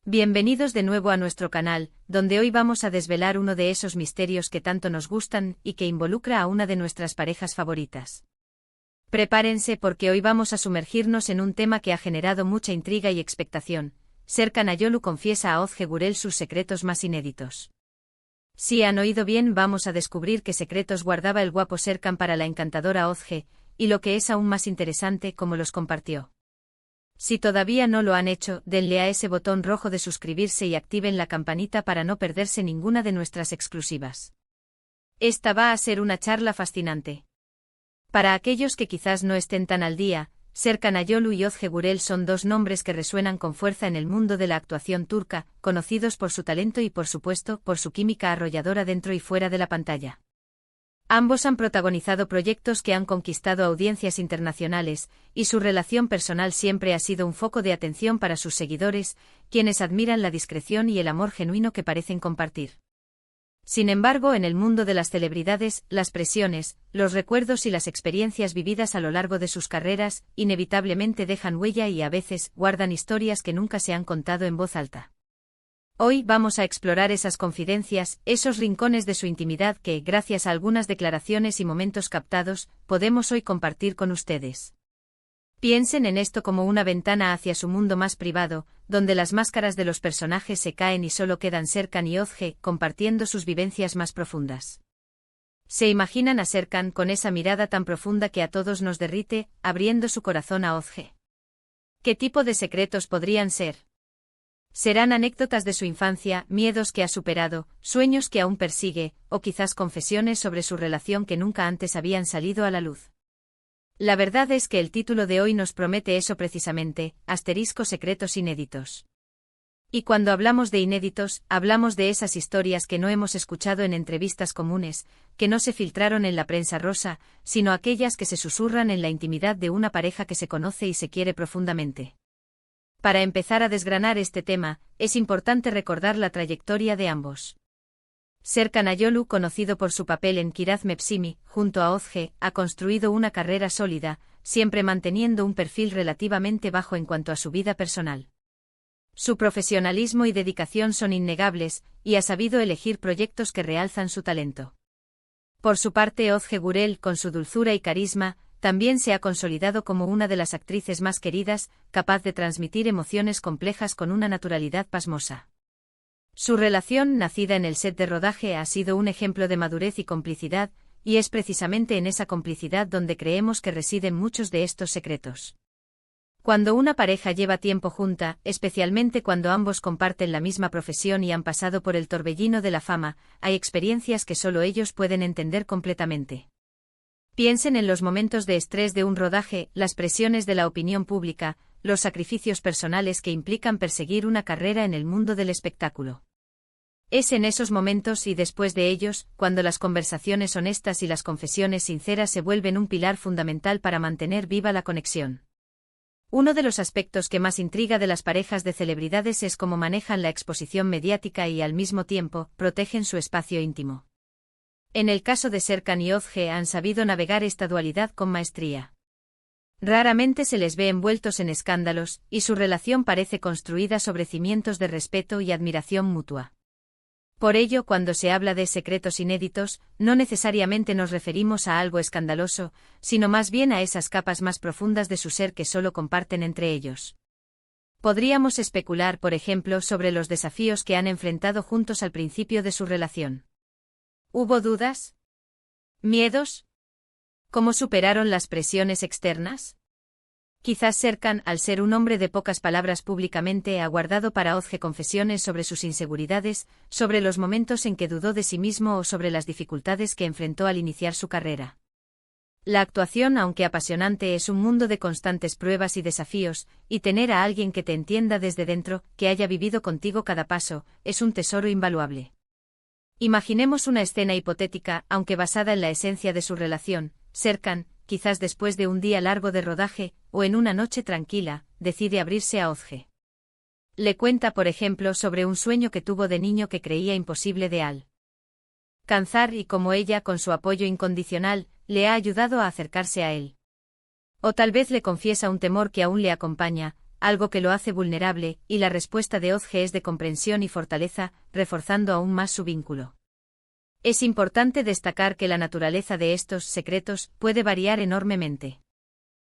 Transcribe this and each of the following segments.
Bienvenidos de nuevo a nuestro canal, donde hoy vamos a desvelar uno de esos misterios que tanto nos gustan y que involucra a una de nuestras parejas favoritas. Prepárense porque hoy vamos a sumergirnos en un tema que ha generado mucha intriga y expectación. Serkan Ayolu confiesa a Özge Gürel sus secretos más inéditos. Si han oído bien, vamos a descubrir qué secretos guardaba el guapo Serkan para la encantadora Özge, y lo que es aún más interesante, cómo los compartió. Si todavía no lo han hecho, denle a ese botón rojo de suscribirse y activen la campanita para no perderse ninguna de nuestras exclusivas. Esta va a ser una charla fascinante. Para aquellos que quizás no estén tan al día, Serkan Ayolu y Özge Gürel son dos nombres que resuenan con fuerza en el mundo de la actuación turca, conocidos por su talento y por supuesto, por su química arrolladora dentro y fuera de la pantalla. Ambos han protagonizado proyectos que han conquistado audiencias internacionales, y su relación personal siempre ha sido un foco de atención para sus seguidores, quienes admiran la discreción y el amor genuino que parecen compartir. Sin embargo, en el mundo de las celebridades, las presiones, los recuerdos y las experiencias vividas a lo largo de sus carreras, inevitablemente dejan huella y a veces guardan historias que nunca se han contado en voz alta. Hoy vamos a explorar esas confidencias, esos rincones de su intimidad que, gracias a algunas declaraciones y momentos captados, podemos hoy compartir con ustedes. Piensen en esto como una ventana hacia su mundo más privado, donde las máscaras de los personajes se caen y solo quedan Serkan y Özge compartiendo sus vivencias más profundas. ¿Se imaginan a Serkan con esa mirada tan profunda que a todos nos derrite, abriendo su corazón a Özge? ¿Qué tipo de secretos podrían ser? ¿Serán anécdotas de su infancia, miedos que ha superado, sueños que aún persigue, o quizás confesiones sobre su relación que nunca antes habían salido a la luz? La verdad es que el título de hoy nos promete eso precisamente, *secretos inéditos. Y cuando hablamos de inéditos, hablamos de esas historias que no hemos escuchado en entrevistas comunes, que no se filtraron en la prensa rosa, sino aquellas que se susurran en la intimidad de una pareja que se conoce y se quiere profundamente. Para empezar a desgranar este tema, es importante recordar la trayectoria de ambos. Serkan Ayolu, conocido por su papel en Kiraz Mevsimi, junto a Özge, ha construido una carrera sólida, siempre manteniendo un perfil relativamente bajo en cuanto a su vida personal. Su profesionalismo y dedicación son innegables, y ha sabido elegir proyectos que realzan su talento. Por su parte, Özge Gürel, con su dulzura y carisma, también se ha consolidado como una de las actrices más queridas, capaz de transmitir emociones complejas con una naturalidad pasmosa. Su relación, nacida en el set de rodaje, ha sido un ejemplo de madurez y complicidad, y es precisamente en esa complicidad donde creemos que residen muchos de estos secretos. Cuando una pareja lleva tiempo junta, especialmente cuando ambos comparten la misma profesión y han pasado por el torbellino de la fama, hay experiencias que solo ellos pueden entender completamente. Piensen en los momentos de estrés de un rodaje, las presiones de la opinión pública, los sacrificios personales que implican perseguir una carrera en el mundo del espectáculo. Es en esos momentos y después de ellos, cuando las conversaciones honestas y las confesiones sinceras se vuelven un pilar fundamental para mantener viva la conexión. Uno de los aspectos que más intriga de las parejas de celebridades es cómo manejan la exposición mediática y al mismo tiempo, protegen su espacio íntimo. En el caso de Serkan y Özge han sabido navegar esta dualidad con maestría. Raramente se les ve envueltos en escándalos, y su relación parece construida sobre cimientos de respeto y admiración mutua. Por ello, cuando se habla de secretos inéditos, no necesariamente nos referimos a algo escandaloso, sino más bien a esas capas más profundas de su ser que solo comparten entre ellos. Podríamos especular, por ejemplo, sobre los desafíos que han enfrentado juntos al principio de su relación. ¿Hubo dudas? ¿Miedos? ¿Cómo superaron las presiones externas? Quizás Serkan, al ser un hombre de pocas palabras públicamente, ha guardado para Özge confesiones sobre sus inseguridades, sobre los momentos en que dudó de sí mismo o sobre las dificultades que enfrentó al iniciar su carrera. La actuación, aunque apasionante, es un mundo de constantes pruebas y desafíos, y tener a alguien que te entienda desde dentro, que haya vivido contigo cada paso, es un tesoro invaluable. Imaginemos una escena hipotética, aunque basada en la esencia de su relación. Serkan, quizás después de un día largo de rodaje, o en una noche tranquila, decide abrirse a Özge. Le cuenta, por ejemplo, sobre un sueño que tuvo de niño que creía imposible de alcanzar y cómo ella, con su apoyo incondicional, le ha ayudado a acercarse a él. O tal vez le confiesa un temor que aún le acompaña, algo que lo hace vulnerable, y la respuesta de Ozge es de comprensión y fortaleza, reforzando aún más su vínculo. Es importante destacar que la naturaleza de estos secretos puede variar enormemente.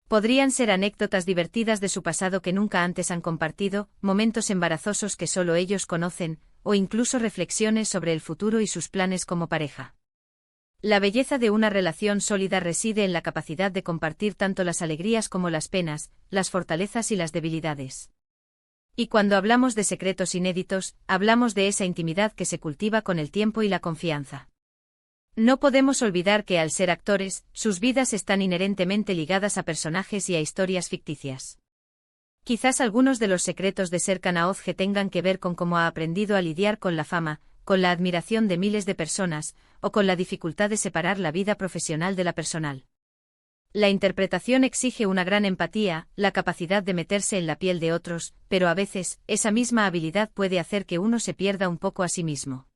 Podrían ser anécdotas divertidas de su pasado que nunca antes han compartido, momentos embarazosos que solo ellos conocen, o incluso reflexiones sobre el futuro y sus planes como pareja. La belleza de una relación sólida reside en la capacidad de compartir tanto las alegrías como las penas, las fortalezas y las debilidades. Y cuando hablamos de secretos inéditos, hablamos de esa intimidad que se cultiva con el tiempo y la confianza. No podemos olvidar que al ser actores, sus vidas están inherentemente ligadas a personajes y a historias ficticias. Quizás algunos de los secretos de Serkan Aozge tengan que ver con cómo ha aprendido a lidiar con la fama, con la admiración de miles de personas, o con la dificultad de separar la vida profesional de la personal. La interpretación exige una gran empatía, la capacidad de meterse en la piel de otros, pero a veces, esa misma habilidad puede hacer que uno se pierda un poco a sí mismo.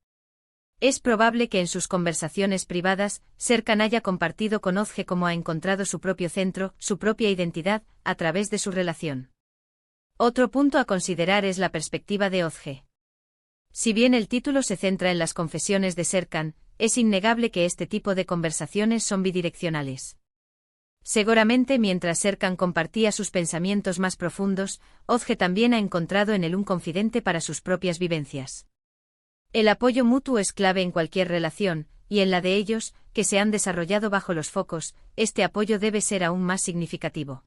Es probable que en sus conversaciones privadas, Serkan haya compartido con Ozge cómo ha encontrado su propio centro, su propia identidad, a través de su relación. Otro punto a considerar es la perspectiva de Ozge. Si bien el título se centra en las confesiones de Serkan, es innegable que este tipo de conversaciones son bidireccionales. Seguramente mientras Serkan compartía sus pensamientos más profundos, Ozge también ha encontrado en él un confidente para sus propias vivencias. El apoyo mutuo es clave en cualquier relación, y en la de ellos, que se han desarrollado bajo los focos, este apoyo debe ser aún más significativo.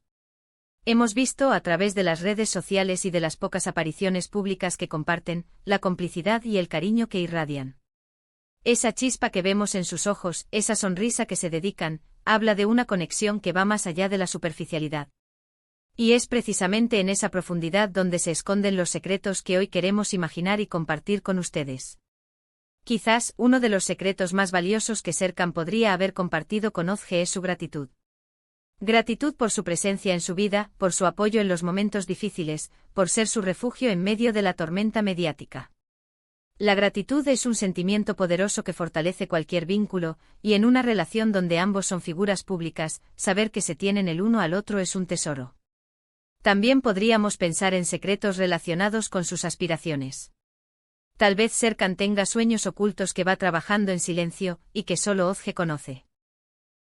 Hemos visto a través de las redes sociales y de las pocas apariciones públicas que comparten, la complicidad y el cariño que irradian. Esa chispa que vemos en sus ojos, esa sonrisa que se dedican, habla de una conexión que va más allá de la superficialidad. Y es precisamente en esa profundidad donde se esconden los secretos que hoy queremos imaginar y compartir con ustedes. Quizás uno de los secretos más valiosos que Serkan podría haber compartido con Ozge es su gratitud. Gratitud por su presencia en su vida, por su apoyo en los momentos difíciles, por ser su refugio en medio de la tormenta mediática. La gratitud es un sentimiento poderoso que fortalece cualquier vínculo, y en una relación donde ambos son figuras públicas, saber que se tienen el uno al otro es un tesoro. También podríamos pensar en secretos relacionados con sus aspiraciones. Tal vez Serkan tenga sueños ocultos que va trabajando en silencio, y que solo Ozge conoce.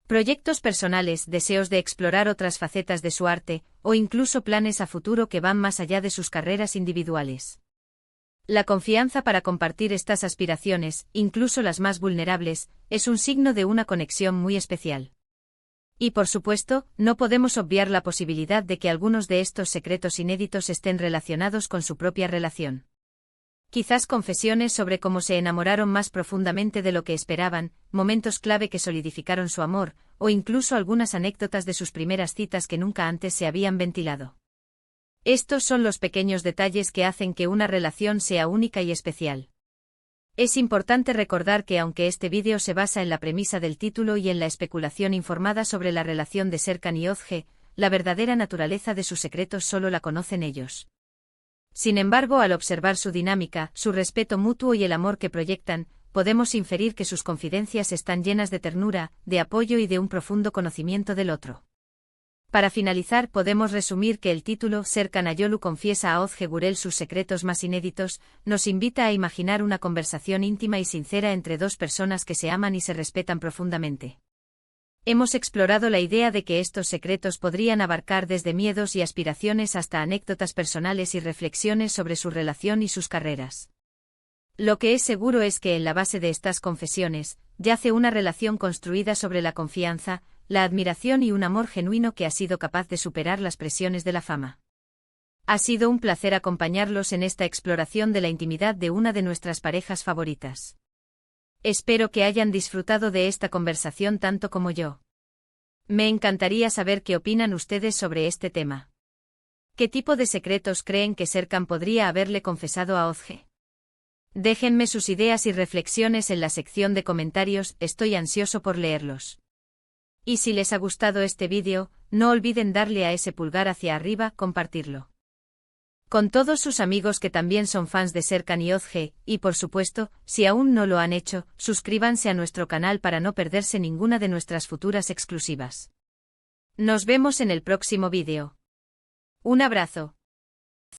Proyectos personales, deseos de explorar otras facetas de su arte, o incluso planes a futuro que van más allá de sus carreras individuales. La confianza para compartir estas aspiraciones, incluso las más vulnerables, es un signo de una conexión muy especial. Y por supuesto, no podemos obviar la posibilidad de que algunos de estos secretos inéditos estén relacionados con su propia relación. Quizás confesiones sobre cómo se enamoraron más profundamente de lo que esperaban, momentos clave que solidificaron su amor, o incluso algunas anécdotas de sus primeras citas que nunca antes se habían ventilado. Estos son los pequeños detalles que hacen que una relación sea única y especial. Es importante recordar que aunque este vídeo se basa en la premisa del título y en la especulación informada sobre la relación de Serkan y Ozge, la verdadera naturaleza de sus secretos solo la conocen ellos. Sin embargo, al observar su dinámica, su respeto mutuo y el amor que proyectan, podemos inferir que sus confidencias están llenas de ternura, de apoyo y de un profundo conocimiento del otro. Para finalizar, podemos resumir que el título Serkan Ayolu confiesa a Ozge Gurel sus secretos más inéditos, nos invita a imaginar una conversación íntima y sincera entre dos personas que se aman y se respetan profundamente. Hemos explorado la idea de que estos secretos podrían abarcar desde miedos y aspiraciones hasta anécdotas personales y reflexiones sobre su relación y sus carreras. Lo que es seguro es que en la base de estas confesiones, yace una relación construida sobre la confianza, la admiración y un amor genuino que ha sido capaz de superar las presiones de la fama. Ha sido un placer acompañarlos en esta exploración de la intimidad de una de nuestras parejas favoritas. Espero que hayan disfrutado de esta conversación tanto como yo. Me encantaría saber qué opinan ustedes sobre este tema. ¿Qué tipo de secretos creen que Serkan podría haberle confesado a Ozge? Déjenme sus ideas y reflexiones en la sección de comentarios, estoy ansioso por leerlos. Y si les ha gustado este vídeo, no olviden darle a ese pulgar hacia arriba, compartirlo con todos sus amigos que también son fans de Serkan y Ozge, y por supuesto, si aún no lo han hecho, suscríbanse a nuestro canal para no perderse ninguna de nuestras futuras exclusivas. Nos vemos en el próximo vídeo. Un abrazo.